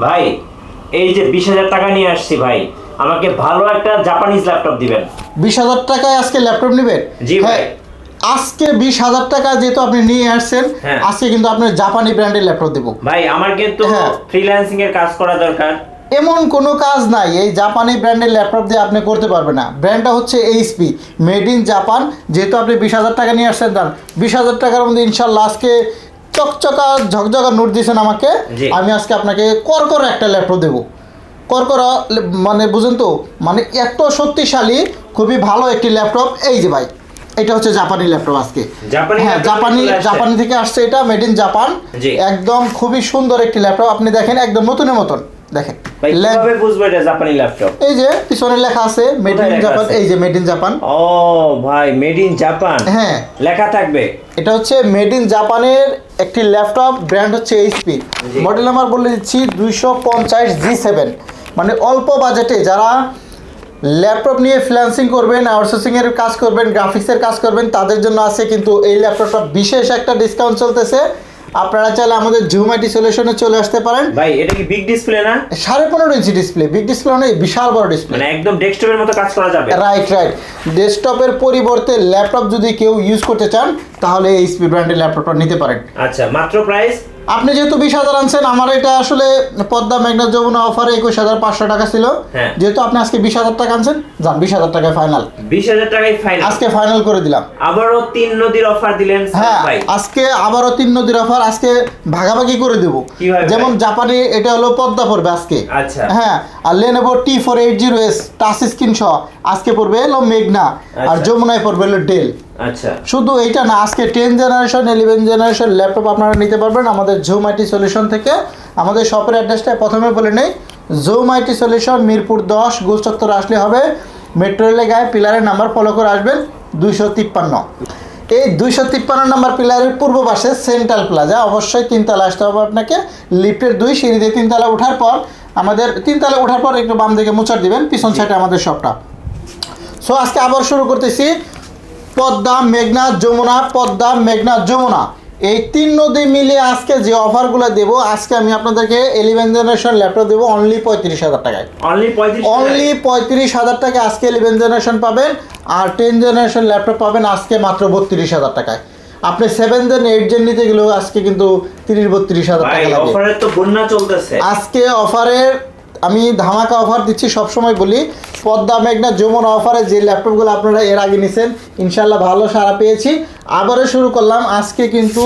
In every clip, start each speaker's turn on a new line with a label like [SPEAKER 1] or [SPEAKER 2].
[SPEAKER 1] ভাই এই যে 20,000 টাকা নিয়ে আসছি ভাই, আমাকে ভালো একটা জাপানিজ ল্যাপটপ দিবেন।
[SPEAKER 2] 20,000 টাকায় আজকে ল্যাপটপ নেবেন?
[SPEAKER 1] জি ভাই।
[SPEAKER 2] আজকে 20,000 টাকা যেহেতু আপনি নিয়ে আসছেন, আজকে কিন্তু আপনার জাপানি ব্র্যান্ডের ল্যাপটপ দেবো
[SPEAKER 1] ভাই। আমার কিন্তু ফ্রিল্যান্সিং এর কাজ করা দরকার।
[SPEAKER 2] এমন কোনো কাজ নাই এই জাপানি ব্র্যান্ডের ল্যাপটপ দিয়ে আপনি করতে পারবেন না। ব্র্যান্ডটা হচ্ছে এইচপি, মেড ইন জাপান। যেহেতু আপনি 20,000 টাকা নিয়ে আসছেন, দান 20,000 টাকার মধ্যে ইনশাল্লাহ আজকে চকচকা ঝকঝকা নোট দিয়েছেন আমাকে, আমি আজকে আপনাকে করকরা একটা ল্যাপটপ দেবো। করকরা মানে বুঝেন তো, মানে এত শক্তিশালী, খুবই ভালো একটি ল্যাপটপ। এই যে ভাই, এটা হচ্ছে জাপানি ল্যাপটপ আজকে। হ্যাঁ, জাপানি থেকে আসছে, এটা মেড ইন জাপান। একদম খুবই সুন্দর একটি ল্যাপটপ। আপনি দেখেন একদম নতুনের মতন। দেখেন
[SPEAKER 1] কিভাবে বুঝবো এটা জাপানি ল্যাপটপ?
[SPEAKER 2] এই যে পিছনে লেখা আছে মেড ইন জাপান। এই যে মেড ইন জাপান।
[SPEAKER 1] ও ভাই, মেড ইন জাপান
[SPEAKER 2] হ্যাঁ
[SPEAKER 1] লেখা থাকবে।
[SPEAKER 2] এটা হচ্ছে মেড ইন জাপানের একটি ল্যাপটপ, ব্র্যান্ড হচ্ছে এইচপি। মডেল নাম্বার বলে দিচ্ছি 250G7। মানে অল্প বাজেটে যারা ল্যাপটপ নিয়ে ফ্রিল্যান্সিং করবেন, আউটসোর্সিংয়ের কাজ করবেন, গ্রাফিক্সের কাজ করবেন, তাদের জন্য আছে কিন্তু এই ল্যাপটপটা বিশেষ একটা ডিসকাউন্ট চলতেছে। আপনারা চাইলে আমাদের জুম আইটি সলিউশনে চলে আসতে পারেন।
[SPEAKER 1] ভাই এটা কি বিগ ডিসপ্লে না?
[SPEAKER 2] 15.5 ইঞ্চি ডিসপ্লে। বিগ ডিসপ্লে মানে বিশাল বড় ডিসপ্লে,
[SPEAKER 1] মানে একদম ডেস্কটপের মতো কাজ করা যাবে।
[SPEAKER 2] রাইট। ডেস্কটপের পরিবর্তে ল্যাপটপ যদি কেউ ইউজ করতে চান, তাহলে এইচপি ব্র্যান্ডের ল্যাপটপটা নিতে পারেন।
[SPEAKER 1] আচ্ছা, মাত্র প্রাইস?
[SPEAKER 2] আপনি যেহেতু 20,000 আনছেন, আমার এটা আসলে পদ্মা মেঘনা যমুনা অফারে 21,500 টাকা ছিল। যেহেতু আপনি আজকে 20,000 টাকা আনছেন, যান 20,000 টাকায় ফাইনাল।
[SPEAKER 1] 20,000 টাকায় ফাইনাল
[SPEAKER 2] আজকে ফাইনাল করে দিলাম।
[SPEAKER 1] আবারও 3 নদীর অফার দিলেন।
[SPEAKER 2] হ্যাঁ, আজকে আবারও 3 নদীর অফার। আজকে ভাগাভাগি করে দেব। যেমন জাপানি এটা হলো পদ্মা পড়বে আজকে।
[SPEAKER 1] আচ্ছা।
[SPEAKER 2] হ্যাঁ, আর Lenovo T480S টাচ স্ক্রিন সহ আজকে পড়বে হলো মেঘনা, আর যমুনায় পড়বে হলো ডেল।
[SPEAKER 1] আচ্ছা,
[SPEAKER 2] শুধু এইটা না, আজকে 10 জেনারেশন 11 জেনারেশন ল্যাপটপ আপনারা নিতে পারবেন আমাদের জুম আইটি সলিউশন থেকে। আমাদের শপের অ্যাড্রেসটা প্রথমে বলে নেই, জুম আইটি সলিউশন মিরপুর 10 গোল চত্বর আসলে হবে। মেট্রো রেলের গায়ে পিলারের নাম্বার ফলো করে আসবেন 253। এই 253 নাম্বার পিলারের পূর্ব পাশে সেন্ট্রাল প্লাজা, অবশ্যই 3 তলা আসতে হবে আপনাকে। লিফটের 2 সিঁড়িতে 3 তলা ওঠার পর, আমাদের 3 তলা ওঠার পর একটু বাম দিকে মোচার দিবেন, পিছন সাইডে আমাদের শপটা। সো আজকে আবার শুরু করতেছি পদ্মা মেঘনা যমুনা, পদ্মা মেঘনা যমুনা, এই 3 নদী মিলে আজকে যে অফারগুলো দেবো, আজকে আমি আপনাদেরকে 11 জেনারেশন ল্যাপটপ দেবো অনলি 35,000 টাকায়। অনলি 35,000 টাকায় আজকে 11 জেনারেশন পাবেন। আর 10 জেনারেশন ল্যাপটপ পাবেন আজকে মাত্র 32,000 টাকায়। আপনি 7 জেন 8 জেন নিতে গেলেও আজকে কিন্তু 30-32,000 টাকা লাগবে।
[SPEAKER 1] অফারের তো বন্যা চলতেছে
[SPEAKER 2] আজকে। অফারের আমি ধামাকা অফার দিচ্ছি, সবসময় বলি পদ্মা মেঘনা যমুনা অফারে যে ল্যাপটপগুলো আপনারা এর আগে নিছেন, ইনশাল্লাহ ভালো সাড়া পেয়েছি। আবারও শুরু করলাম। আজকে কিন্তু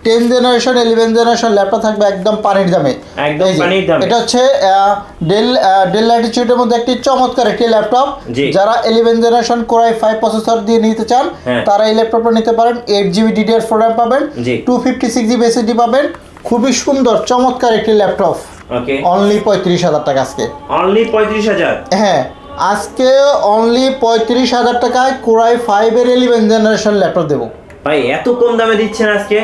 [SPEAKER 2] 10 জেনারেশন 11 জেনারেশন ল্যাপটপ থাকবে একদম পানির দামে। এটা হচ্ছে ডেল ল্যাটিটিউডের মধ্যে একটি চমৎকার একটি ল্যাপটপ। যারা 11 জেনারেশন কোরাই 5 প্রসেসর দিয়ে নিতে চান, তারা এই ল্যাপটপটা নিতে পারেন। 8GB DDR4 RAM পাবেন, 256GB SSD পাবেন। খুবই সুন্দর চমৎকার একটি ল্যাপটপ। অনলি 35,000 টাকা আজকে। অনলি 35,000? হ্যাঁ, আজকে অনলি 35,000 টাকায় কোরাই 5 এর 11 জেনারেশন ল্যাপটপ দেবো।
[SPEAKER 1] ভাই এত কম দামে দিচ্ছেন আজকে?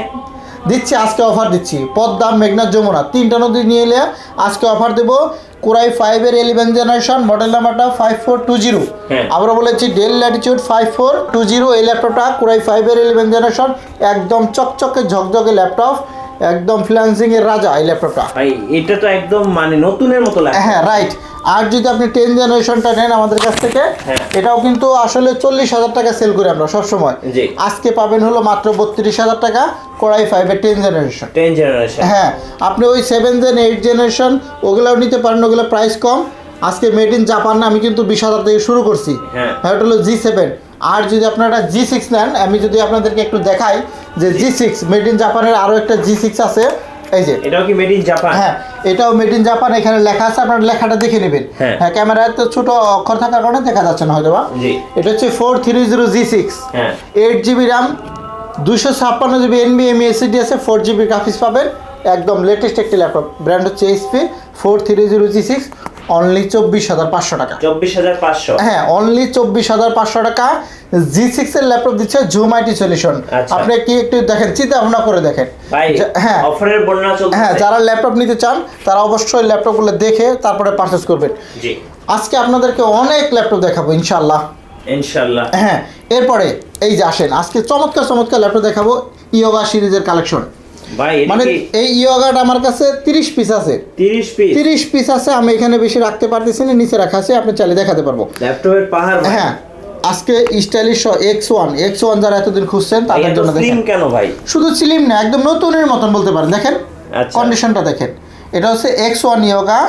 [SPEAKER 2] দিচ্ছি, আজকে অফার দিচ্ছি। পদ্মা মেঘনা যমুনা 3টা নদী নিয়ে এলে আজকে অফার দেবো। কোরাই 5 এর 11 জেনারেশন, মডেল নাম্বারটা 5420। আমরা বলেছি ডেল ল্যাটিটিউড 5420। এই ল্যাপটপটা কোরাই 5 এর 11 জেনারেশন, একদম চকচকে ঝকঝকে ল্যাপটপ, একদম ফ্রিল্যান্সিং এর রাজা এই ল্যাপটপটা।
[SPEAKER 1] ভাই এটা তো একদম মানে নতুনের মতো লাগে।
[SPEAKER 2] হ্যাঁ, রাইট। আর যদি আপনি 10 জেনারেশনটা নেন আমাদের কাছ থেকে, এটাও কিন্তু আসলে 40,000 টাকা সেল করি আমরা সবসময়। আজকে পাবেন হলো মাত্র 32,000 টাকা কোরাই 5 এর 10 জেনারেশন। হ্যাঁ, আপনি ওই 7 জেন 8 জেনারেশন ওগুলোও নিতে পারেন, ওগুলো প্রাইস কম। আজকে মেড ইন জাপান আমি কিন্তু 20,000 থেকে শুরু করছি। হ্যাঁ, এটা হলো G7। আর যদি আপনারা G6 নেন, আমি যদি আপনাদেরকে একটু দেখাই যে G6 মেড ইন জাপানের আরও একটা G6 আছে। এই যে
[SPEAKER 1] এটাও কি মেড ইন জাপান?
[SPEAKER 2] হ্যাঁ, এটাও মেড ইন জাপান। এখানে লেখা আছে, আপনারা লেখাটা দেখে নেবেন। হ্যাঁ, ক্যামেরায় তো ছোট অক্ষর থাকার কারণে দেখা যাচ্ছে না হয়তো বা। এটা হচ্ছে 430G6, 8GB RAM, 256GB NVMe SSD আছে, 4GB গ্রাফিক্স পাবেন। একদম লেটেস্ট একটি ল্যাপটপ, ব্র্যান্ড হচ্ছে এইচপি। 430G6 অনলি 24,500 টাকা।
[SPEAKER 1] 24,500?
[SPEAKER 2] হ্যাঁ, অনলি 24,500 টাকা G6 এর ল্যাপটপ দিচ্ছে জুম আইটি সলিউশন। আপনি কি একটু দেখেন, চিন্তা ভাবনা করে দেখেন।
[SPEAKER 1] হ্যাঁ, অফারের বন্যা চলছে।
[SPEAKER 2] হ্যাঁ, যারা ল্যাপটপ নিতে চান তারা অবশ্যই ল্যাপটপগুলো দেখে তারপরে পারচেজ করবেন।
[SPEAKER 1] জি,
[SPEAKER 2] আজকে আপনাদেরকে অনেক ল্যাপটপ দেখাবো ইনশাআল্লাহ। হ্যাঁ, এরপরে এই যে আসেন, আজকে চমৎকার চমৎকার ল্যাপটপ দেখাবো। ইয়োগা সিরিজের কালেকশন।
[SPEAKER 1] ভাই এটা
[SPEAKER 2] মানে
[SPEAKER 1] কি
[SPEAKER 2] এই ইয়োগাটা আমার কাছে 30 পিস আছে।
[SPEAKER 1] 30 পিস?
[SPEAKER 2] 30 পিস আছে, আমি এখানে বেশি রাখতে পারতেছি না, নিচে রাখা আছে, আপনি চাইলে দেখাতে পারবো।
[SPEAKER 1] ল্যাপটপের পাহাড় ভাই।
[SPEAKER 2] হ্যাঁ, আজকে স্টাইলিশ X1 যারা এতদিন খুঁজছেন তাদের জন্য দেখেন।
[SPEAKER 1] স্লিম কেন ভাই?
[SPEAKER 2] শুধু স্লিম না, একদম নতুনের মতন বলতে পারেন। দেখেন
[SPEAKER 1] আচ্ছা।
[SPEAKER 2] কন্ডিশনটা দেখেন। এটা হচ্ছে X1 ইয়োগা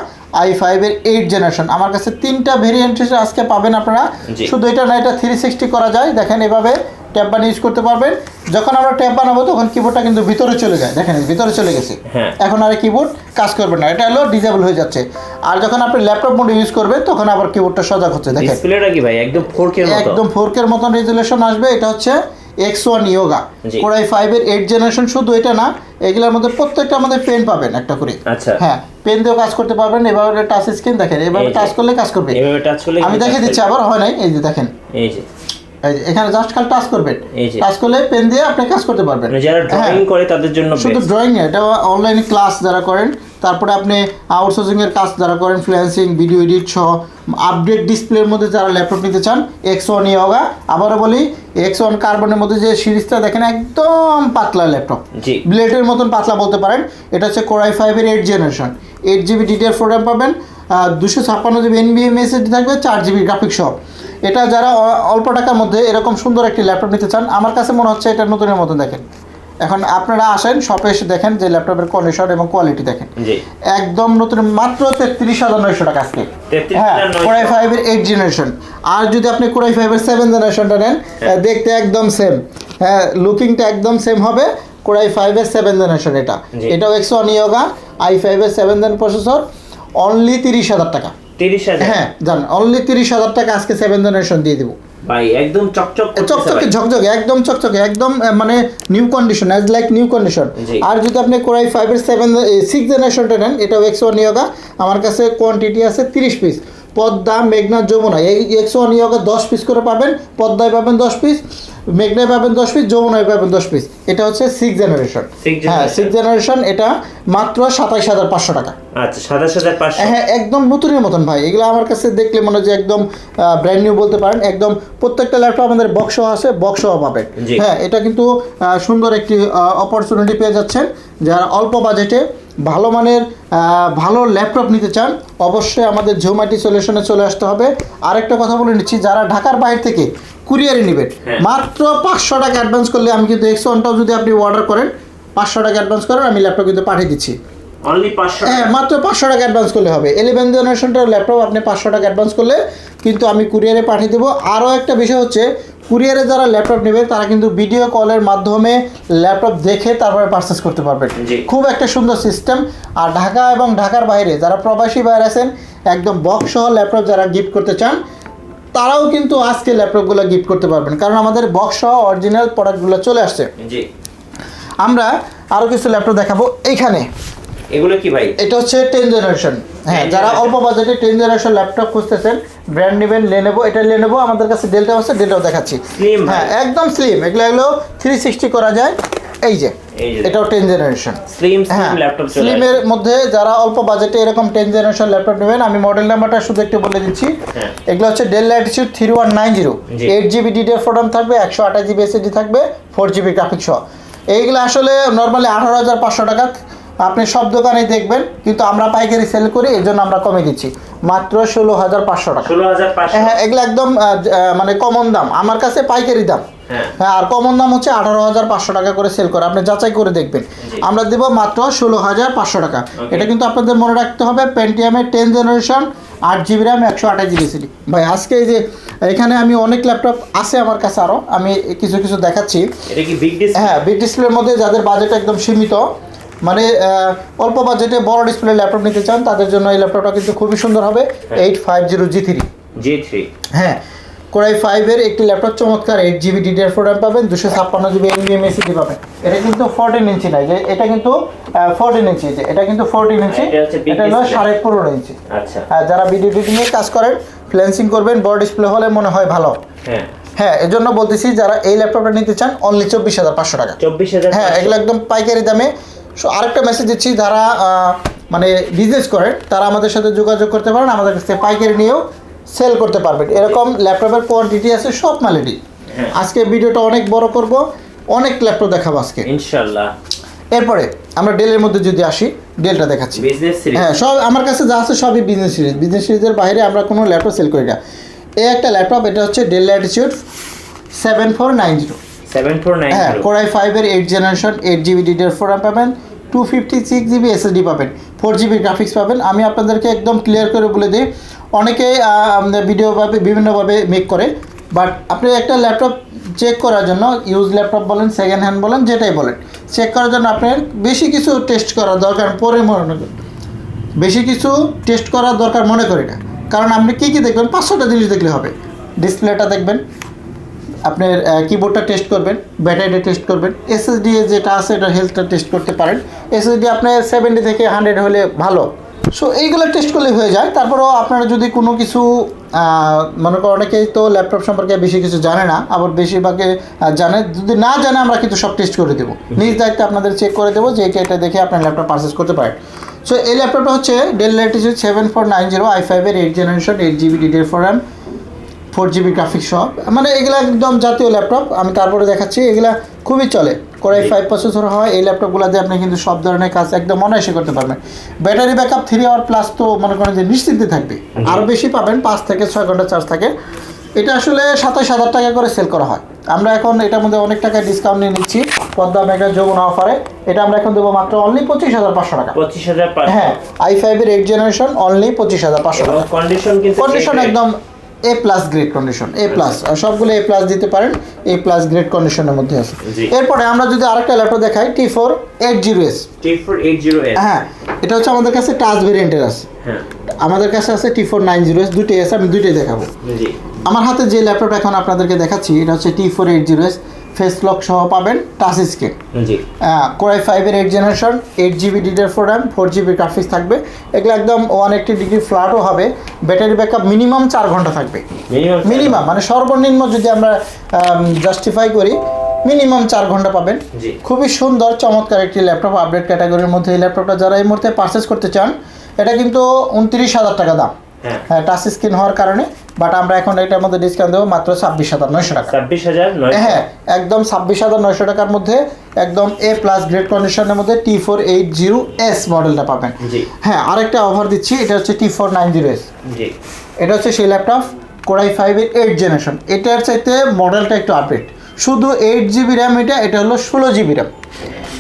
[SPEAKER 2] i5 এর 8 জেনারেশন। আমার কাছে 3টা ভেরিয়েন্ট আজকে পাবেন আপনারা।
[SPEAKER 1] জি।
[SPEAKER 2] শুধু এটা না, এটা 360 করা যায়। দেখেন এভাবে ট্যাব বানিয়ে ইউজ করতে পারবেন। যখন আমরা ট্যাব বানাবো তখন কিবোর্ডটা কিন্তু ভিতরে চলে যায়। দেখেন ভিতরে চলে গেছে।
[SPEAKER 1] হ্যাঁ।
[SPEAKER 2] এখন আর কিবোর্ড কাজ করবে না, এটা হলো ডিসেবল হয়ে যাচ্ছে। আর যখন আপনি ল্যাপটপ মোডে ইউজ করবেন তখন আবার কিবোর্ডটা সজাগ হচ্ছে। দেখেন
[SPEAKER 1] ডিসপ্লেটা কি ভাই একদম 4K এর মতো?
[SPEAKER 2] একদম 4K এর মতন রেজুলেশন আসবে। এটা হচ্ছে X1 ইয়োগা
[SPEAKER 1] জি।
[SPEAKER 2] Core i5 এর 8 জেনারেশন। শুধু এটা না, এগুলোর মধ্যে প্রত্যেকটা আমাদের পেন পাবেন একটা করে।
[SPEAKER 1] আচ্ছা।
[SPEAKER 2] হ্যাঁ, পেন দিয়েও কাজ করতে পারবেন। এভাবে টাচ স্ক্রিন দেখেন, এভাবে
[SPEAKER 1] এই যে।
[SPEAKER 2] টাচ করলে কাজ করবে।
[SPEAKER 1] এভাবে টাচ করলে
[SPEAKER 2] আমি দেখে দিচ্ছি, আবার হয় নাই। এই যে দেখেন,
[SPEAKER 1] এই যে
[SPEAKER 2] এই যে এখানে জাস্ট খালি টাচ করবেন,
[SPEAKER 1] এই যে।
[SPEAKER 2] টাচ করলে পেন দিয়ে আপনি কাজ করতে পারবেন।
[SPEAKER 1] মানে যারা
[SPEAKER 2] হ্যাঁ,
[SPEAKER 1] ড্রয়িং করে তাদের জন্য
[SPEAKER 2] শুধু
[SPEAKER 1] best।
[SPEAKER 2] ড্রয়িং না, এটা অনলাইনে ক্লাস যারা করেন, তারপরে আপনি আউটসোর্সিং এর কাজ যারা করেন, ফ্রিল্যান্সিং, ভিডিও এডিট সহ আপডেট ডিসপ্লের মধ্যে যারা ল্যাপটপ নিতে চান, X1 ইয়োগা। আবারও বলি, X1 কার্বনের মধ্যে যে সিরিজটা দেখেন, একদম পাতলা ল্যাপটপ,
[SPEAKER 1] জি।
[SPEAKER 2] ব্লেডের মতন পাতলা বলতে পারেন। এটা হচ্ছে Core i5 এর 8 জেনারেশন, 8GB DDR4 RAM পাবেন, 256GB NVMe SSD থাকবে, 4GB গ্রাফিক্স সহ। এটা যারা অল্প টাকার মধ্যে এরকম সুন্দর একটি ল্যাপটপ নিতে চান, আমার কাছে মনে হচ্ছে এটা নতুনের মতন। দেখেন, এখন আপনারা আসেন শপে এসে দেখেন যে ল্যাপটপের কন্ডিশন এবং কোয়ালিটি দেখেন,
[SPEAKER 1] জি।
[SPEAKER 2] একদম নতুন, মাত্র 33,900 টাকা আজকে।
[SPEAKER 1] 33,900
[SPEAKER 2] হ্যাঁ, Core i5 এর 8 জেনারেশন। আর যদি আপনি Core i5 এর 7 জেনারেশনটা নেন, দেখতে একদম সেম, হ্যাঁ লুকিংটা একদম সেম হবে। Core i5 এর 7 জেনারেশন এটা,
[SPEAKER 1] জি।
[SPEAKER 2] এটাও X1 ইয়োগা i5 এর 7 জেন প্রসেসর, অনলি 30,000 টাকা।
[SPEAKER 1] 30,000?
[SPEAKER 2] হ্যাঁ জান, অনলি 30,000 টাকা আজকে 7 জেনারেশন দিয়ে দেবো
[SPEAKER 1] ভাই একদম চকচক করতেছে
[SPEAKER 2] চকচকে
[SPEAKER 1] ভাই।
[SPEAKER 2] ঝকঝকে, একদম চকচকে, একদম মানে new condition, as like new condition.
[SPEAKER 1] জি।
[SPEAKER 2] আর যদি আপনি Core i5 এর 6 জেনারেশনটা নেন, এটাও X1 ইয়োগা, আমার কাছে কোয়ান্টিটি আছে 30 পিস। পদ্মা, মেঘনা, যমুনা, এই X1 ইয়োগা 10 পিস করে পাবেন। পদ্মায় পাবেন 10 পিস, মেঘনায় পাবেন 10 পিস, যমুনায় পাবেন 10 পিস। এটা হচ্ছে 6 জেনারেশন।
[SPEAKER 1] 6
[SPEAKER 2] হ্যাঁ,
[SPEAKER 1] generation।
[SPEAKER 2] 6 জেনারেশন, এটা মাত্র 27,500 টাকা।
[SPEAKER 1] আচ্ছা, 27,500।
[SPEAKER 2] হ্যাঁ, একদম নতুনের মতন ভাই। এগুলো আমার কাছে দেখলে মনে হয় যে একদম ব্র্যান্ড নিউ বলতে পারেন। একদম প্রত্যেকটা ল্যাপটপ আমাদের বক্স আছে, বক্স পাবেন।
[SPEAKER 1] জি।
[SPEAKER 2] হ্যাঁ, এটা কিন্তু সুন্দর একটি অপরচুনিটি পেয়ে যাচ্ছেন। যারা অল্প বাজেটে ভালো মানের ভালো ল্যাপটপ নিতে চান, অবশ্যই আমাদের জোম্যাটি সলিউশনে চলে আসতে হবে। আরেকটা কথা বলে নিচ্ছি, যারা ঢাকার বাইরে থেকে কুরিয়ারে নেবেন,
[SPEAKER 1] হ্যাঁ।
[SPEAKER 2] মাত্র 500 টাকা অ্যাডভান্স করলে, আমি কিন্তু X1টাও যদি আপনি অর্ডার করেন 500 টাকা অ্যাডভান্স করেন, আমি ল্যাপটপ কিন্তু পাঠিয়ে দিচ্ছি।
[SPEAKER 1] অনলি 500?
[SPEAKER 2] হ্যাঁ, মাত্র 500 টাকা অ্যাডভান্স করলে হবে। 11 জেনারেশনটার ল্যাপটপ আপনি 500 টাকা অ্যাডভান্স করলে কিন্তু আমি কুরিয়ারে পাঠিয়ে দেবো। আরও একটা বিষয় হচ্ছে, কুরিয়ারে যারা ল্যাপটপ নেবে তারা কিন্তু ভিডিও কলের মাধ্যমে ল্যাপটপ দেখে তারপরে পারচেস করতে পারবেন।
[SPEAKER 1] জি।
[SPEAKER 2] খুব একটা সুন্দর সিস্টেম। আর ঢাকা এবং ঢাকার বাইরে যারা প্রবাসী বাইরে আছেন, একদম বক্স সহ ল্যাপটপ যারা গিফট করতে চান, তারাও কিন্তু আজকে ল্যাপটপগুলো গিফট করতে পারবেন, কারণ আমাদের বক্স সহ অরিজিনাল প্রোডাক্টগুলো চলে আসছে।
[SPEAKER 1] জি।
[SPEAKER 2] আমরা আরও কিছু ল্যাপটপ দেখাবো এইখানে।
[SPEAKER 1] এগুলো কি ভাই?
[SPEAKER 2] এটা হচ্ছে 10 জেনারেশন। হ্যাঁ,
[SPEAKER 1] 10
[SPEAKER 2] যারা
[SPEAKER 1] generation।
[SPEAKER 2] অল্প বাজেটে 10 জেনারেশন ল্যাপটপ খুঁজতেছেন, ব্র্যান্ড নেবেন, লেনোভো। এটা লেনোভো, আমাদের কাছে ডেলটা আছে, ডেলটাও দেখাচ্ছি।
[SPEAKER 1] Slim ভাই।
[SPEAKER 2] হ্যাঁ, একদম স্লিম। এগুলো 360 করা যায়। এই যে
[SPEAKER 1] এই যে
[SPEAKER 2] এটাও 10 জেনারেশন।
[SPEAKER 1] স্লিম
[SPEAKER 2] হ্যাঁ,
[SPEAKER 1] ল্যাপটপ চলে
[SPEAKER 2] স্লিমের মধ্যে যারা অল্প বাজেটে এরকম 10 জেনারেশন ল্যাপটপ নেবেন, আমি মডেল নাম্বারটা শুধু একটু বলে দিচ্ছি।
[SPEAKER 1] হ্যাঁ।
[SPEAKER 2] এগুলো হচ্ছে ডেল ল্যাটিটিউড 3190,
[SPEAKER 1] জি।
[SPEAKER 2] 8GB DDR4 RAM থাকবে, 128GB SSD থাকবে, 4GB গ্রাফিক্স সহ। এইগুলো আসলে নর্মালি 18,500 টাকা আপনি সব দোকানে দেখবেন, কিন্তু আমরা পাইকারি সেল করি, এই জন্য আমরা কমে দিচ্ছি মাত্র 16,500 টাকা।
[SPEAKER 1] 16,500?
[SPEAKER 2] হ্যাঁ, এগুলো একদম মানে কমন দাম, আমার কাছে পাইকারি দাম।
[SPEAKER 1] হ্যাঁ।
[SPEAKER 2] হ্যাঁ, আর কমন দাম হচ্ছে 18,500 টাকা করে সেল করে, আপনি যাচাই করে দেখবেন।
[SPEAKER 1] জি।
[SPEAKER 2] আমরা দেবো মাত্র 16,500 টাকা।
[SPEAKER 1] Okay.
[SPEAKER 2] এটা কিন্তু আপনাদের মনে রাখতে হবে, পেন্টিয়ামের 10 generation, 8GB RAM, 128GB SSD। ভাই আজকে এই যে এখানে আমি অনেক ল্যাপটপ আছে আমার কাছে, আরও আমি কিছু কিছু দেখাচ্ছি।
[SPEAKER 1] এটা কি বিগ ডিসপ্লে?
[SPEAKER 2] হ্যাঁ, বিগ ডিসপ্লের মধ্যে যাদের বাজেট একদম সীমিত, মানে অল্প বাজেটে বড় ডিসপ্লে ল্যাপটপ নিতে চান, তাদের জন্য এই ল্যাপটপটা কিন্তু খুবই সুন্দর হবে। 850
[SPEAKER 1] G3?
[SPEAKER 2] হ্যাঁ, Core i5 এর একটি ল্যাপটপ, চমৎকার 8GB DDR4 RAM পাবেন, 256GB NVMe SSD পাবেন। এটা কিন্তু 14 ইঞ্চি না, যে এটা কিন্তু 14 ইঞ্চি, যে এটা কিন্তু 14 ইঞ্চি,
[SPEAKER 1] এটা হচ্ছে big
[SPEAKER 2] এটা হলো
[SPEAKER 1] display।
[SPEAKER 2] 15.5 ইঞ্চি।
[SPEAKER 1] আচ্ছা।
[SPEAKER 2] যারা ভিডিও এডিটিংয়ে কাজ করেন, ফ্রিল্যান্সিং করবেন, বড় ডিসপ্লে হলে মনে হয় ভালো।
[SPEAKER 1] হ্যাঁ।
[SPEAKER 2] হ্যাঁ, এজন্য বলতেছি, যারা এই ল্যাপটপটা নিতে চান, অনলি 24,500 টাকা।
[SPEAKER 1] 24,500?
[SPEAKER 2] হ্যাঁ, এগুলো একদম পাইকারি দামে। আরেকটা মেসেজ দিচ্ছি, যারা মানে বিজনেস করেন, তারা আমাদের সাথে যোগাযোগ করতে পারেন, আমাদের কাছ থেকে পাইকারি নিয়েও সেল করতে পারবেন। এরকম ল্যাপটপের কোয়ান্টিটি আছে সব মালেরই।
[SPEAKER 1] হ্যাঁ।
[SPEAKER 2] আজকে ভিডিওটা অনেক বড় করব, অনেক ল্যাপটপ দেখাবো আজকে
[SPEAKER 1] ইনশাআল্লাহ।
[SPEAKER 2] এরপরে আমরা ডেলের মধ্যে যদি আসি, ডেলটা দেখাচ্ছি।
[SPEAKER 1] Business series.
[SPEAKER 2] হ্যাঁ, সব আমার কাছে যা আছে সবই বিজনেস সিরিজ। বিজনেস সিরিজের বাইরে আমরা কোনো ল্যাপটপ সেল করি না। এই একটা ল্যাপটপ, এটা হচ্ছে ডেল ল্যাটিটিউড 7490।
[SPEAKER 1] 7490।
[SPEAKER 2] হ্যাঁ, Core i5 এর 8 জেনারেশন, 8GB DDR4 RAM পাবেন, 256GB SSD পাবেন, 4GB গ্রাফিক্স পাবেন। আমি আপনাদেরকে একদম ক্লিয়ার করে বলে দিই, অনেকেই ভিডিওভাবে বিভিন্নভাবে মেক করে, বাট আপনি একটা ল্যাপটপ চেক করার জন্য, ইউজ ল্যাপটপ বলেন, সেকেন্ড হ্যান্ড বলেন, যেটাই বলেন, চেক করার জন্য আপনার বেশি কিছু টেস্ট করার দরকার পরে মনে করি, বেশি কিছু টেস্ট করার দরকার মনে করি না। কারণ আপনি কী কী দেখবেন, 500টা জিনিস দেখলে হবে। ডিসপ্লেটা দেখবেন, আপনার কিবোর্ডটা টেস্ট করবেন, ব্যাটারিটা টেস্ট করবেন, এসএসডি যেটা আছে এটা হেলথটা টেস্ট করতে পারেন। এসএসডি আপনার 70 থেকে 100 হলে ভালো। সো এইগুলো টেস্ট করলে হয়ে যায়। তারপরেও আপনারা যদি কোনো কিছু মনে করেন, অনেকেই তো ল্যাপটপ সম্পর্কে বেশি কিছু জানে না, আবার বেশিরভাগে জানে, যদি না জানে আমরা কিন্তু সব টেস্ট করে দেবো, নিজ দায়িত্বে আপনাদের চেক করে দেবো যে এটা দেখে আপনার ল্যাপটপ পারচেস করতে পারেন। সো এই ল্যাপটপটা হচ্ছে ডেল ল্যাটিটিউড 7490 i5 এর 8 generation, 8GB DDR4 RAM, 4GB graphics সহ, মানে এগুলো একদম জাতীয় ল্যাপটপ। আমি তারপরে দেখাচ্ছি, এগুলা খুবই চলে। Core i5 প্রসেসর হয় এই ল্যাপটপগুলোতে, আপনি কিন্তু সব ধরনের কাজ একদম অনায়াসে করতে পারবেন। ব্যাটারি ব্যাকআপ 3 আওয়ার প্লাস তো মনে করেন যে নিশ্চিন্তে থাকবে, আরও বেশি পাবেন, 5 থেকে 6 ঘন্টা চার্জ থাকে। এটা আসলে 27,000 টাকা করে সেল করা হয়। আমরা এখন এটার মধ্যে অনেক টাকা ডিসকাউন্ট নিয়ে নিচ্ছি পদ্মা মেগা যমুনা অফারে। এটা আমরা এখন দেবো মাত্র অনলি 25,500 টাকা।
[SPEAKER 1] 25,500।
[SPEAKER 2] হ্যাঁ, i5 এর 8 জেনারেশন অনলি 25,500 টাকা।
[SPEAKER 1] কন্ডিশন কিন্তু
[SPEAKER 2] কন্ডিশন একদম A+ গ্রেড কন্ডিশন, A+, সবগুলো A+ দিতে পারেন, A+ গ্রেড কন্ডিশনের মধ্যে আছে। এরপরে আমরা যদি আরেকটা ল্যাপটপ দেখাই, T4 80S।
[SPEAKER 1] T4 80S।
[SPEAKER 2] হ্যাঁ, এটা হচ্ছে আমাদের কাছে টাচ ভেরিয়েন্টের আছে।
[SPEAKER 1] হ্যাঁ,
[SPEAKER 2] আমাদের কাছে আছে T4 90S, দুটোই আছে, আমি দুটোই দেখাবো।
[SPEAKER 1] জি।
[SPEAKER 2] আমার হাতে যে ল্যাপটপটা এখন আপনাদেরকে দেখাচ্ছি, এটা হচ্ছে T4 80S, ফেস লক সহ পাবেন, টাচ স্ক্রিন।
[SPEAKER 1] জি।
[SPEAKER 2] Core i5 এর 8 generation, 8GB DDR4 RAM, 4GB graphics থাকবে। এগুলো একদম 180 ডিগ্রি ফ্ল্যাটও হবে। ব্যাটারি ব্যাকআপ মিনিমাম 4 ঘন্টা থাকবে। মিনিমাম মানে সর্বনিম্ন যদি আমরা জাস্টিফাই করি, মিনিমাম 4 ঘন্টা পাবেন।
[SPEAKER 1] জি।
[SPEAKER 2] খুবই সুন্দর চমৎকার একটি ল্যাপটপ, আপডেট ক্যাটাগরির মধ্যে এই ল্যাপটপটা যারা এই মুহূর্তে পারচেস করতে চান, এটা কিন্তু 29,000 টাকা দাম। হ্যাঁ, টাচ স্ক্রিন হওয়ার কারণে, বাট আমরা এখন এটার মধ্যে ডিসকাউন্ট দেবো মাত্র 26,900 টাকা।
[SPEAKER 1] 26,900।
[SPEAKER 2] হ্যাঁ, একদম 26,900 টাকার মধ্যে একদম A+ গ্রেড কন্ডিশনের মধ্যে T4 80S মডেলটা পাবেন।
[SPEAKER 1] জি।
[SPEAKER 2] হ্যাঁ, আরেকটা অফার দিচ্ছি, এটা হচ্ছে T4 90S।
[SPEAKER 1] জি।
[SPEAKER 2] এটা হচ্ছে সেই ল্যাপটপ, Core i5 এর 8 জেনারেশন। এটার চাইতে মডেলটা একটু আপডেট, শুধু 8GB র্যাম, এটা হলো 16GB র্যাম।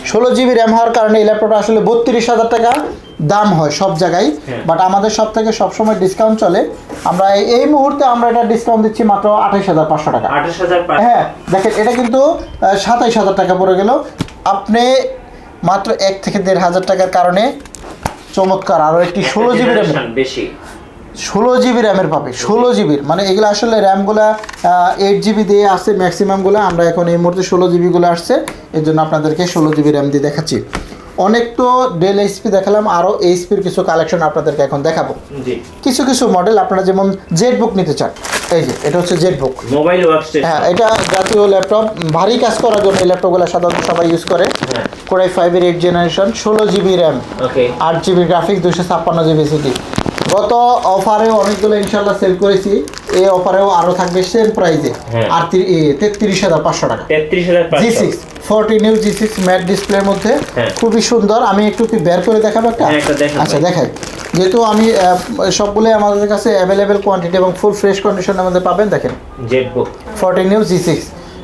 [SPEAKER 2] 16GB র্যাম হওয়ার কারণে এই ল্যাপটপটা আসলে 32,000 টাকা দাম হয় সব জায়গায়, বাট আমাদের সব থেকে সবসময় ডিসকাউন্ট চলে। আমরা এই মুহূর্তে আমরা এটা ডিসকাউন্ট দিচ্ছি মাত্র 28,500 টাকা।
[SPEAKER 1] 28,500।
[SPEAKER 2] হ্যাঁ, দেখেন এটা কিন্তু 27,000 টাকা পড়ে গেল। আপনি মাত্র 1 থেকে 1,500 টাকার কারণে চমৎকার আরও একটি 16GB র্যাম,
[SPEAKER 1] বেশি
[SPEAKER 2] 16GB র্যামের পাবে। 16GB মানে এগুলো আসলে র্যামগুলো 8GB দিয়ে আসছে ম্যাক্সিমামগুলো, আমরা এখন এই মুহূর্তে 16GBগুলো আসছে, এর জন্য আপনাদেরকে 16GB র্যাম দিয়ে দেখাচ্ছি। অনেক তো ডেল এইচপি দেখালাম, আরও এইচপির কিছু কালেকশন আপনাদেরকে এখন দেখাবো।
[SPEAKER 1] জি।
[SPEAKER 2] কিছু কিছু মডেল আপনারা যেমন জেটবুক নিতে চান, এই যে এটা হচ্ছে জেটবুক
[SPEAKER 1] মোবাইল ওয়ার্কস্টেশন।
[SPEAKER 2] হ্যাঁ, এটা জাতীয় ল্যাপটপ, ভারী কাজ করার জন্য এই ল্যাপটপগুলো সাধারণত সবাই ইউজ করে। Core i5 এর 8 জেনারেশন, 16GB র্যাম,
[SPEAKER 1] ওকে,
[SPEAKER 2] 8GB গ্রাফিক্স, 256GB SSD। গত অফারেও অনেকগুলো ইনশাল্লাহ সেল করেছি, এই অফারেও আরও থাকবে সেম প্রাইসে, আর 33,500 টাকা।
[SPEAKER 1] 33,500।
[SPEAKER 2] G6 14 ইঞ্চ G6 ম্যাট ডিসপ্লের মধ্যে, খুবই সুন্দর। আমি একটু কি বের করে দেখাবো একটা? আচ্ছা, দেখাই। যেহেতু আমি সবগুলোই আমাদের কাছে অ্যাভেলেবেল কোয়ান্টিটি এবং ফুল ফ্রেশ কন্ডিশনের মধ্যে পাবেন। দেখেন,
[SPEAKER 1] Jetbook
[SPEAKER 2] 14 inch G6,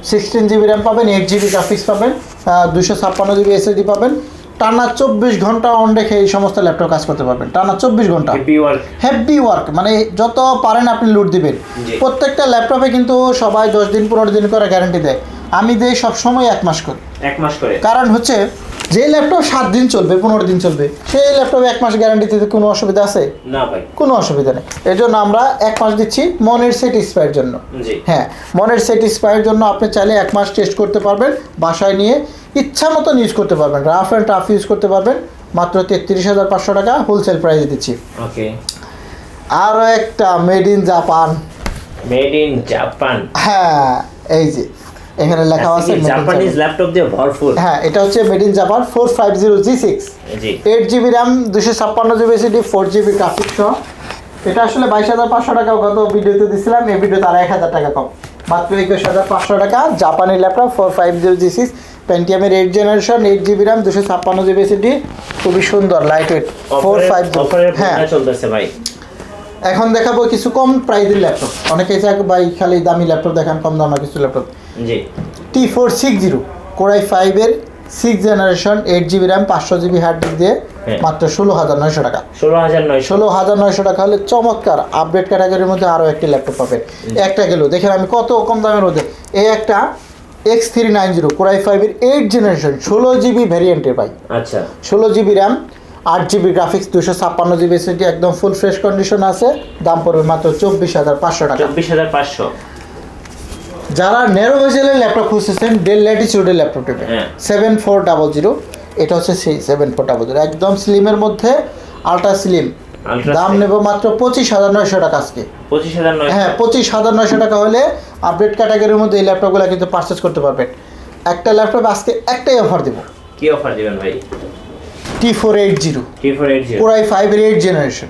[SPEAKER 2] 16GB RAM পাবেন, 8GB গ্রাফিক্স পাবেন, 256GB SSD পাবেন। টানা 24 ঘন্টা অন রেখে এই সমস্ত ল্যাপটপ কাজ করতে পারবেন, টানা 24 ঘন্টা হেভি ওয়ার্ক, মানে যত পারেন আপনি লুট দিবেন। প্রত্যেকটা ল্যাপটপে কিন্তু সবাই 10 দিন 15 দিন করে গ্যারান্টি দেয়, আমি দেই সবসময় 1 মাস করে।
[SPEAKER 1] 1 মাস করে, কারণ
[SPEAKER 2] হচ্ছে যে ল্যাপটপ 7 দিন চলবে, 15 দিন চলবে, সেই ল্যাপটপে 1 মাস গ্যারান্টি দিতে কোনো অসুবিধা আছে?
[SPEAKER 1] না ভাই,
[SPEAKER 2] কোনো অসুবিধা নেই। এর জন্য আমরা 1 মাস দিচ্ছি মনের স্যাটিসফাইয়ের জন্য। হ্যাঁ, মনের স্যাটিসফাইয়ের জন্য আপনি চাইলে 1 মাস টেস্ট করতে পারবেন, বাসায় নিয়ে ইচ্ছা মতন ইউজ করতে পারবেন, রাফ অ্যান্ড টাফ ইউজ করতে পারবেন। মাত্র 33,500 টাকা হোলসেল প্রাইসে দিচ্ছি।
[SPEAKER 1] ওকে,
[SPEAKER 2] আরও একটা made in Japan.
[SPEAKER 1] Made in Japan,
[SPEAKER 2] হ্যাঁ, এই যে এখানে লেখা আছে
[SPEAKER 1] জাপানিজ ল্যাপটপ দিয়ে ভরপুর।
[SPEAKER 2] হ্যাঁ, এটা হচ্ছে made in Japan 450 G6, 8GB RAM, 256GB SSD, 4GB graphics সহ। এটা আসলে 22,500 টাকা গত ভিডিওতে দিছিলাম, এই ভিডিওতে আর 1,000 টাকা কম, মাত্র 21,500 টাকা। জাপানি laptop 4506 পেন্টিয়ামের 8 generation, 8GB RAM, 256GB SSD, খুবই সুন্দর লাইট ওয়েট। 450 হ্যাঁ
[SPEAKER 1] চলতেছে ভাই।
[SPEAKER 2] এখন দেখাবো কিছু কম প্রাইসের ল্যাপটপ। অনেকেই চায় ভাই খালি দামি ল্যাপটপ দেখান, কম দামের কিছু ল্যাপটপ।
[SPEAKER 1] জি
[SPEAKER 2] T460 Core i5 এর 6 generation, 8GB RAM, 500GB hard disk দিয়ে মাত্র 16,900 টাকা। 16,900 টাকা হলে চমৎকার আপডেট ক্যাটাগরির মধ্যে আরও একটি ল্যাপটপ পাবেন। একটা গেল দেখেন আমি কত কম দামের মধ্যে, এই একটা X390 Core i5 এর 8 জেনারেশন 16GB ভ্যারিয়েন্টের ভাই।
[SPEAKER 1] আচ্ছা
[SPEAKER 2] 16GB RAM, 8GB graphics, 256GB SSD, একদম ফুল ফ্রেশ কন্ডিশন আছে। দাম পড়বে মাত্র 24,500 টাকা।
[SPEAKER 1] 24,500।
[SPEAKER 2] যারা ন্যারো ভেজেলের ল্যাপটপ খুঁজতেছেন ডেল ল্যাটিটিউডের ল্যাপটপ নেবেন। 7400, এটা হচ্ছে সেই 7400 একদম স্লিমের মধ্যে, আলট্রা স্লিম। দাম নেব মাত্র 25,900 টাকা আজকে।
[SPEAKER 1] 25,900
[SPEAKER 2] হ্যাঁ 25,900 টাকা হলে আপডেট ক্যাটাগরির মধ্যে এই ল্যাপটপগুলো কিন্তু পারচেস করতে পারবেন। একটা ল্যাপটপ আজকে একটাই অফার দেবো।
[SPEAKER 1] কি অফার দিবেন ভাই?
[SPEAKER 2] T480 Core i5 এর 8 জেনারেশন,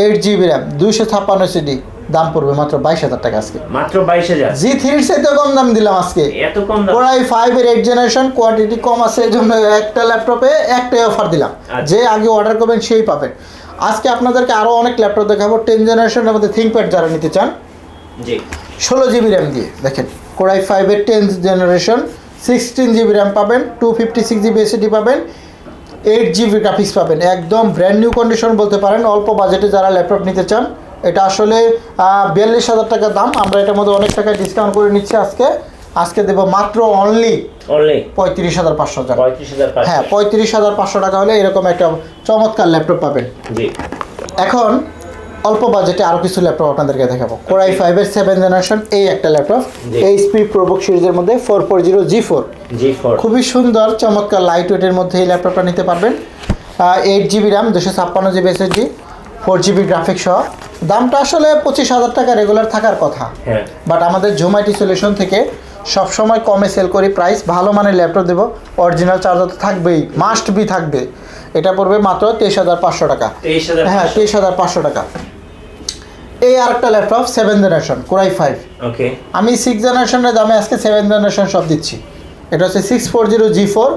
[SPEAKER 2] 8GB র্যাম, 256 SSD, দাম পড়বে মাত্র 22,000 টাকা আজকে।
[SPEAKER 1] মাত্র 22,000।
[SPEAKER 2] G3 এর চাইতে কম দাম দিলাম আজকে।
[SPEAKER 1] এত কম দাম?
[SPEAKER 2] Core i5 এর 8 জেনারেশন, কোয়ান্টিটি কম আছে এজন্য একটা ল্যাপটপে একটাই অফার দিলাম। যে আগে অর্ডার করবেন সেই পাবেন। আজকে আপনাদেরকে আরো অনেক ল্যাপটপ দেখাবো 10 জেনারেশনের মধ্যে ThinkPad যারা নিতে চান।
[SPEAKER 1] জি
[SPEAKER 2] 16GB র্যাম দিয়ে দেখেন Core i5 এর 10 জেনারেশন, 16GB র্যাম পাবেন, 256GB SSD পাবেন, 8GB গ্রাফিক্স পাবেন। একদম ব্র্যান্ড নিউ কন্ডিশন বলতে পারেন। অল্প বাজেটে যারা ল্যাপটপ নিতে চান, এটা আসলে 42,000 টাকা দাম। আমরা এটার মধ্যে অনেক টাকা ডিসকাউন্ট করে নিচ্ছি আজকে দেবো মাত্র অনলি 35,500 টাকা।
[SPEAKER 1] 35,500।
[SPEAKER 2] হ্যাঁ 35,500 টাকা হলে এরকম একটা চমৎকার ল্যাপটপ পাবেন।
[SPEAKER 1] জি
[SPEAKER 2] এখন অল্প বাজেটে আরও কিছু ল্যাপটপ আপনাদেরকে দেখাবো। Core i5 এর 7 জেনারেশন, এই একটা ল্যাপটপ HP ProBook সিরিজের মধ্যে 440 G4, খুবই সুন্দর চমৎকার লাইট ওয়েটের মধ্যে এই ল্যাপটপটা নিতে পারবেন। 8GB RAM, 256GB SSD, 4GB graphics সহ। দামটা আসলে 25,000 টাকা রেগুলার থাকার কথা, বাট আমাদের জুম আইটি সলিউশন থেকে সবসময় কমে সেল করি। প্রাইস ভালো মানের ল্যাপটপ দেবো, অরিজিনাল চার্জার তো থাকবেই, মাস্ট বি থাকবে। এটা পড়বে মাত্র 23,500 টাকা। হ্যাঁ 23,500 টাকা। এই আরেকটা ল্যাপটপ 7 জেনারেশন Core i5।
[SPEAKER 1] ওকে
[SPEAKER 2] আমি 6 জেনারেশনের দামে আজকে 7 জেনারেশন সব দিচ্ছি। এটা হচ্ছে 640 G4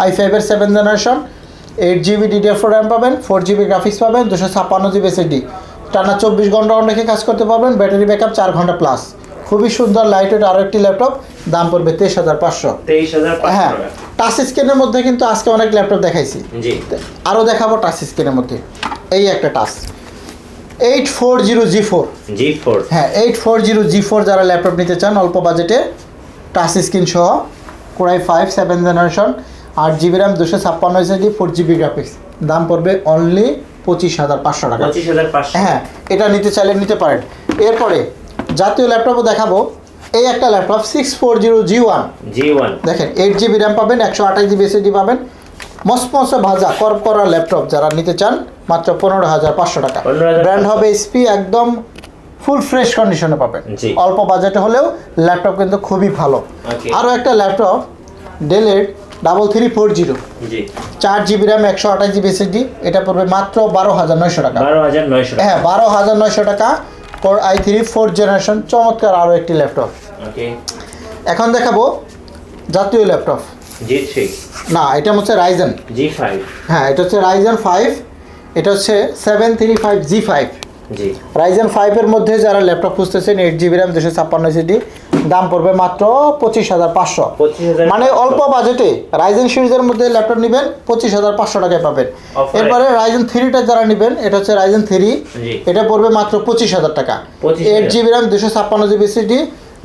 [SPEAKER 2] i5 এর 7 জেনারেশন, 8GB DDR4 র্যাম পাবেন, 4GB গ্রাফিক্স পাবেন, 256GB SSD, টানা 24 ঘন্টা অন রেখে কাজ করতে পারবেন, ব্যাটারি ব্যাকআপ 4 ঘন্টা প্লাস। খুবই সুন্দর লাইট ওয়েট আরও একটি ল্যাপটপ, দাম পড়বে 23,500। হ্যাঁ টাচ স্ক্রিনের মধ্যে কিন্তু আজকে অনেক ল্যাপটপ দেখাইছি, আরও দেখাবো টাচ স্ক্রিনের মধ্যে। এই একটা টাচ 840 G4। হ্যাঁ 840 G4 যারা ল্যাপটপ নিতে চান অল্প বাজেটে, টাচ স্ক্রিন সহ, Core i5 7 generation, 8GB RAM, 256 SSD, 4GB graphics, দাম পড়বে অনলি 25,500 টাকা।
[SPEAKER 1] 25,500।
[SPEAKER 2] হ্যাঁ এটা নিতে চাইলে নিতে পারেন। এরপরে জাতীয় ল্যাপটপও দেখাবো। এই একটা ল্যাপটপ 640 G1 দেখেন, 8GB র্যাম পাবেন, 128GB SSD পাবেন, মসমসে ভাজা করপ করা ল্যাপটপ যারা নিতে চান মাত্র 15,500 টাকা। ব্র্যান্ড হবে HP, একদম ফুল ফ্রেশ কন্ডিশনে পাবেন। অল্প বাজেটে হলেও ল্যাপটপ কিন্তু খুবই ভালো। আরও একটা ল্যাপটপ ডেলের 3340, 4GB র্যাম, 128GB SSD, এটা পড়বে মাত্র 12,900 টাকা। হ্যাঁ 12,900 টাকা। Core i3 4th জেনারেশন, চমৎকার আরও একটি ল্যাপটপ। এখন দেখাবো জাতীয় ল্যাপটপ। না এটা হচ্ছে Ryzen
[SPEAKER 1] G5।
[SPEAKER 2] হ্যাঁ এটা হচ্ছে Ryzen 5, এটা হচ্ছে 735 G5। Ryzen 5 এর মধ্যে যারা ল্যাপটপ খুঁজতেছেন 8GB র্যাম, 256 SSD, দাম পড়বে মাত্র 25,500। মানে অল্প বাজেটে Ryzen সিরিজের মধ্যে ল্যাপটপ নেবেন 25,500 টাকায় পাবেন। এরপরে Ryzen 3টা যারা নেবেন, এটা হচ্ছে Ryzen 3, এটা পড়বে মাত্র 25,000 টাকা। 8GB RAM, 256GB SSD,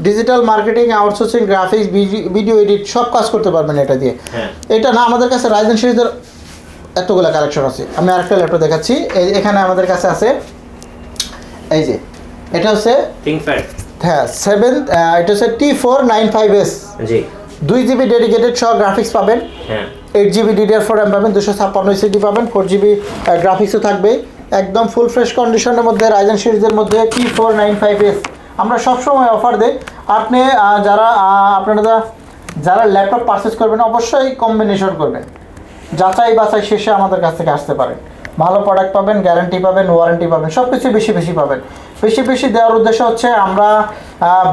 [SPEAKER 2] digital marketing, outsourcing, graphics, video edit সব কাজ করতে পারবেন এটা দিয়ে। এটা না আমাদের কাছে Ryzen সিরিজের এতগুলো কালেকশন আছে। আমি আরেকটা ল্যাপটপ দেখাচ্ছি। এখানে আমাদের কাছে আছে এই যে, এটা হচ্ছে
[SPEAKER 1] ThinkPad।
[SPEAKER 2] হ্যাঁ এটা হচ্ছে T495S, 2GB ডেডিকেটেড সহ গ্রাফিক্স পাবেন, 8GB DDR4 র্যাম পাবেন, 256 SSD পাবেন, 4GB গ্রাফিক্সও থাকবে। একদম ফুল ফ্রেশ কন্ডিশনের মধ্যে Ryzen সিরিজের মধ্যে T495S আমরা সবসময় অফার দিই। আপনি আপনারা যারা ল্যাপটপ পারচেস করবেন অবশ্যই কম্বিনেশন করবেন, যাচাই বাছাই শেষে আমাদের কাছ থেকে আসতে পারেন। ভালো প্রোডাক্ট পাবেন, গ্যারান্টি পাবেন, ওয়ারেন্টি পাবেন, সব কিছু বেশি বেশি পাবেন। বেশি বেশি দেওয়ার উদ্দেশ্য হচ্ছে আমরা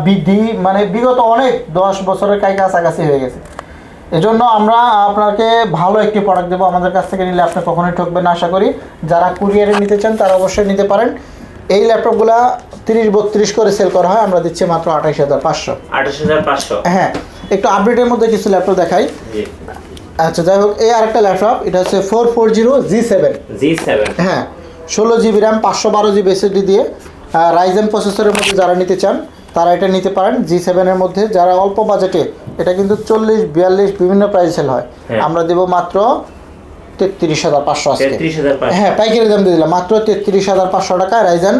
[SPEAKER 2] বৃদ্ধি, মানে বিগত অনেক 10 বছরের কাছাকাছি হয়ে গেছে। এজন্য আমরা আপনাকে ভালো একটি প্রোডাক্ট দেবো। আমাদের কাছ থেকে নিলে আপনি কখনোই ঠকবেন না আশা করি। যারা কুরিয়ারে নিতে চান তারা অবশ্যই নিতে পারেন। এই ল্যাপটপগুলো 30-32 করে সেল করা হয়, আমরা দিচ্ছি মাত্র 28,500।
[SPEAKER 1] 28,500।
[SPEAKER 2] হ্যাঁ, একটু আপডেটের মধ্যে কিছু ল্যাপটপ দেখাই।
[SPEAKER 1] জি
[SPEAKER 2] আচ্ছা, যাই হোক, এই আরেকটা ল্যাপটপ, এটা হচ্ছে 440 G7। হ্যাঁ, 16 জিবি র্যাম, 512 জিবি এসএসডি দিয়ে রাইজেন প্রসেসরের মধ্যে যারা নিতে চান তারা এটা নিতে পারেন। G7 এর মধ্যে যারা অল্প বাজেটে, এটা কিন্তু 40-42 বিভিন্ন প্রাইস সেল হয়, আমরা দেবো মাত্র 33,500 আজকে।
[SPEAKER 1] 33,500।
[SPEAKER 2] হ্যাঁ, পাইকারি দাম দিয়ে দিলাম মাত্র 33,500 টাকা। রাইজেন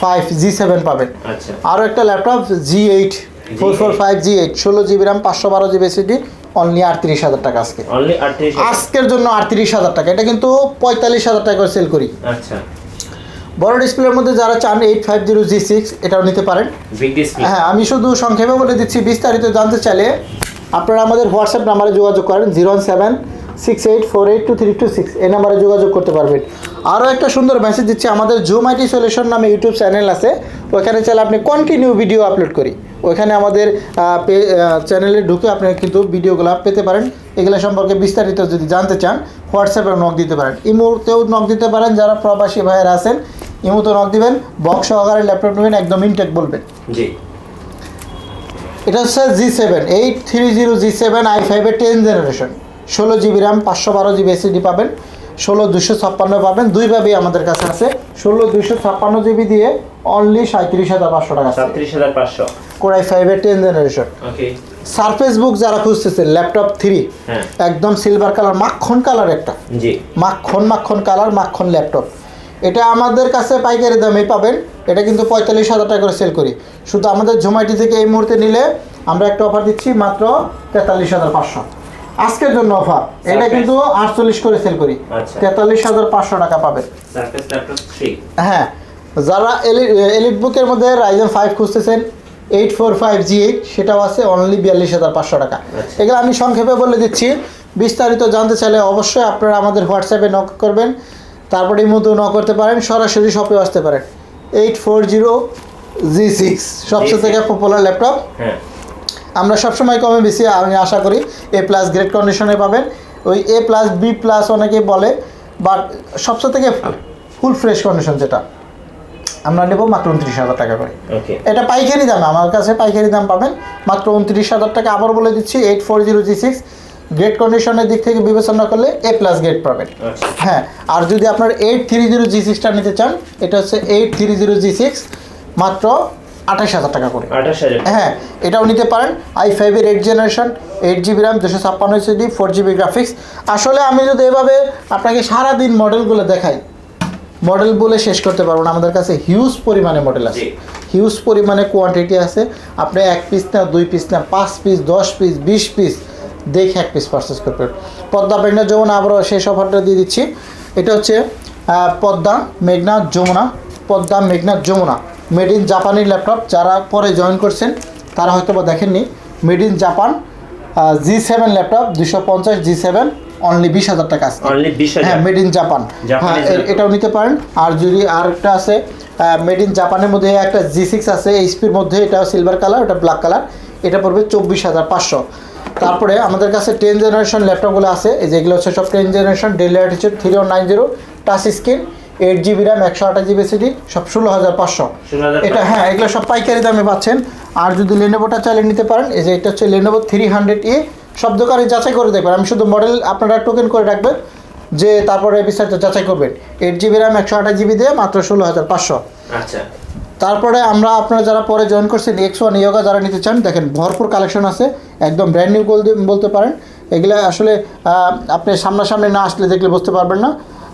[SPEAKER 2] 5 G7 পাবেন।
[SPEAKER 1] আচ্ছা,
[SPEAKER 2] আরও একটা laptop G8 445 G8, 16 GB RAM, 512 GB SSD, only 38,000 টাকা আজকে।
[SPEAKER 1] অনলি 38,000
[SPEAKER 2] আজকের জন্য 38,000 টাকা। এটা কিন্তু 45,000 টাকা করে সেল করি।
[SPEAKER 1] আচ্ছা,
[SPEAKER 2] বড় ডিসপ্লের মধ্যে যারা চান 850 G6 এটাও নিতে পারেন।
[SPEAKER 1] Big display.
[SPEAKER 2] হ্যাঁ, আমি শুধু সংক্ষেপে বলে দিচ্ছি। বিস্তারিত জানতে চাইলে আপনারা আমাদের হোয়াটসঅ্যাপ নাম্বারে যোগাযোগ করেন, 01768482326, এই নাম্বারে যোগাযোগ করতে পারবেন। আরও একটা সুন্দর মেসেজ দিচ্ছি, আমাদের জুম আইটি সলিউশন নামে ইউটিউব চ্যানেল আছে, ওইখানে চাইলে আপনি কন্টিনিউ ভিডিও আপলোড করি। ওইখানে আমাদের চ্যানেলে ঢুকে আপনি কিন্তু ভিডিওগুলো পেতে পারেন। এগুলো সম্পর্কে বিস্তারিত যদি জানতে চান হোয়াটসঅ্যাপে নক দিতে পারেন, ইমোতেও নক দিতে পারেন। যারা প্রবাসী ভাইয়েরা আছেন ইমোতে নক দিবেন, বক্স সহকারে ল্যাপটপ নেবেন, একদম ইনটেক বলবেন।
[SPEAKER 1] জি,
[SPEAKER 2] এটা হচ্ছে G7 830 G7 i5 এর 10 generation, 16 GB RAM, 512 GB SSD পাবেন, 16,256 পাবেন। দুইভাবেই আমাদের কাছে আছে। 16,256 জিবি দিয়ে অনলি 37,500 টাকা।
[SPEAKER 1] 37,500।
[SPEAKER 2] Core i5 এর 10 জেনারেশন।
[SPEAKER 1] ওকে।
[SPEAKER 2] সারফেস বুক যারা খুঁজতেছেন ল্যাপটপ 3,
[SPEAKER 1] হ্যাঁ,
[SPEAKER 2] একদম সিলভার কালার, মাখন কালার, একটা
[SPEAKER 1] জি,
[SPEAKER 2] মাখন কালার, মাখন ল্যাপটপ। এটা আমাদের কাছে পাইকারি দামেই পাবেন। এটা কিন্তু 45,000 টাকা করে সেল করি। শুধু আমাদের জোম্যাটো থেকে এই মুহূর্তে নিলে আমরা একটা অফার দিচ্ছি মাত্র 43,500 আজকের জন্য অফার। এটা কিন্তু 48 করে সেল করি।
[SPEAKER 1] আচ্ছা।
[SPEAKER 2] 43,500 টাকা পাবেন।
[SPEAKER 1] Surface laptop 3।
[SPEAKER 2] হ্যাঁ, যারা এলিট বুকের মধ্যে রাইজেন 5 খুঁজতেছেন 845 G8, সেটাও আছে অনলি 42,500 টাকা। এগুলো আমি সংক্ষেপে বলে দিচ্ছি। বিস্তারিত জানতে চাইলে অবশ্যই আপনারা আমাদের হোয়াটসঅ্যাপে নক করবেন, তারপরে এই মতো নক করতে পারেন, সরাসরি শপে আসতে পারেন। 840 G6 সবচেয়ে থেকে পপুলার ল্যাপটপ।
[SPEAKER 1] হ্যাঁ,
[SPEAKER 2] আমরা সবসময় কমে বেশি আমি আশা করি A+ গ্রেড কন্ডিশনে পাবেন। ওই A+, B+ অনেকেই বলে, বাট সবচেয়ে থেকে ফুল ফ্রেশ কন্ডিশন যেটা আমরা নেব মাত্র 29,000 টাকা করে।
[SPEAKER 1] ওকে।
[SPEAKER 2] এটা পাইকারি দাম, আমার কাছে পাইকারি দাম পাবেন মাত্র 29,000 টাকা। আবার বলে দিচ্ছি 840 G6 গ্রেড কন্ডিশনের দিক থেকে বিবেচনা করলে A+ গ্রেড পাবেন।
[SPEAKER 1] আচ্ছা,
[SPEAKER 2] হ্যাঁ, আর যদি আপনার 830 G6টা নিতে চান, এটা হচ্ছে 830 G6 মাত্র 28,000 টাকা করে।
[SPEAKER 1] 28,000।
[SPEAKER 2] হ্যাঁ, এটাও নিতে পারেন। i5 এর 8 generation, 8 GB RAM, 256 SSD, 4 GB graphics. আসলে আমি যদি এভাবে আপনাকে সারাদিন মডেলগুলো দেখাই, মডেল বলে শেষ করতে পারবো না। আমাদের কাছে হিউজ পরিমাণে মডেল আছে, হিউজ পরিমাণে কোয়ান্টিটি আছে। আপনি 1 পিস না, 2 পিস না, 5 পিস, 10 পিস, 20 পিস দেখে 1 পিস পারচেস করবেন। পদ্মা মেঘনা যমুনা আবারও শেষ অফারটা দিয়ে দিচ্ছি। এটা হচ্ছে পদ্মা মেঘনা যমুনা মেড ইন জাপানি ল্যাপটপ। যারা পরে জয়েন করছেন তারা হয়তো বা দেখেননি। Made in Japan G7 laptop 250 G7 only 20,000 টাকা আছে।
[SPEAKER 1] অনলি 20,000।
[SPEAKER 2] হ্যাঁ, মেড ইন জাপান। হ্যাঁ, এটাও নিতে পারেন। আর যদি আরেকটা আছে মেড ইন জাপানের মধ্যে একটা G6 আছে এইচপির মধ্যে, এটাও সিলভার কালার, ওটা ব্ল্যাক কালার, এটা পড়বে 24,500। তারপরে আমাদের কাছে 10 জেনারেশন ল্যাপটপগুলো আছে। এই যেগুলো হচ্ছে সব 10 generation, del Latitude 3190, touch screen, 8 GB RAM, 128 GB SSD, সব 16,500। এটা হ্যাঁ, এগুলো সব পাইকারি দামে পাচ্ছেন। আর যদি লেনোভোটা চাইলে নিতে পারেন। এই যে এটা হচ্ছে লেনোভো 300E, সব দোকানে যাচাই করে দেখবেন। আমি শুধু মডেল আপনারা টোকেন করে রাখবেন, যে তারপরে বিস্তারিত যাচাই করবেন। 8 জিবি র্যাম, 128 জিবি দিয়ে মাত্র 16,500।
[SPEAKER 1] আচ্ছা,
[SPEAKER 2] তারপরে আমরা আপনারা যারা পরে জয়েন করছেন X1 ইয়োগা যারা নিতে চান, দেখেন ভরপুর কালেকশন আছে, একদম ব্র্যান্ড নিউ বলতে পারেন। এগুলো আসলে আপনি সামনাসামনি না আসলে দেখলে বুঝতে পারবেন না।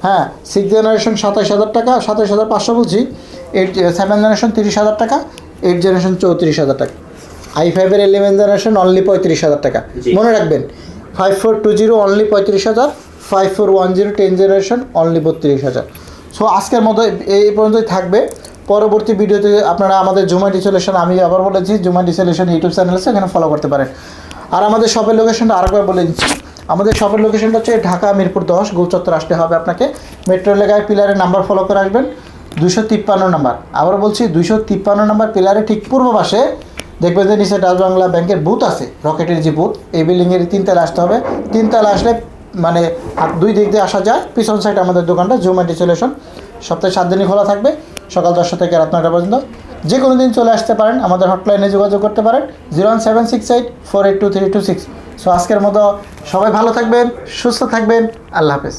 [SPEAKER 2] হ্যাঁ, 6 জেনারেশন 27,000 টাকা, 27,500 বলছি। 7 জেনারেশন 30,000 টাকা, 8 জেনারেশন 34,000 টাকা। i5 এর 11 জেনারেশন অনলি 35,000 টাকা। মনে রাখবেন 5420 অনলি 35,000, 5410 10 জেনারেশন অনলি 32,000। সো আজকের মতো এই পর্যন্তই থাকবে। পরবর্তী ভিডিওতে আপনারা আমাদের জোম্যাটো সলিউশন, আমি আবার বলেছি জোম্যাটো সলিউশন ইউটিউব চ্যানেল আছে, এখানে ফলো করতে পারেন। আর আমাদের শপের লোকেশনটা আরেকবার বলে দিচ্ছি। আমাদের শপের লোকেশনটা হচ্ছে ঢাকা মিরপুর 10 গোলচত্বর আসতে হবে আপনাকে। মেট্রো এলাকায় পিলারের নাম্বার ফলো করে আসবেন, 253 নাম্বার। আবার বলছি 253 নাম্বার পিলারে ঠিক পূর্ব পাশে দেখবেন যে নিচে ডাচ বাংলা ব্যাংকের বুথ আছে, রকেটের যে বুথ, এই বিল্ডিংয়ের 3 তলায় আসতে হবে। 3 তলায় আসলে মানে দুই দিক দিয়ে আসা যায়, পিছন সাইড আমাদের দোকানটা জুম আইটি সলিউশন। সপ্তাহে 7 দিনই খোলা থাকবে, সকাল 10টা থেকে রাত 9টা পর্যন্ত। যে কোনো দিন চলে আসতে পারেন, আমাদের হটলাইনে যোগাযোগ করতে পারেন 01768482326। সো আজকের মতো সবাই ভালো থাকবেন, সুস্থ থাকবেন, আল্লাহ হাফেজ।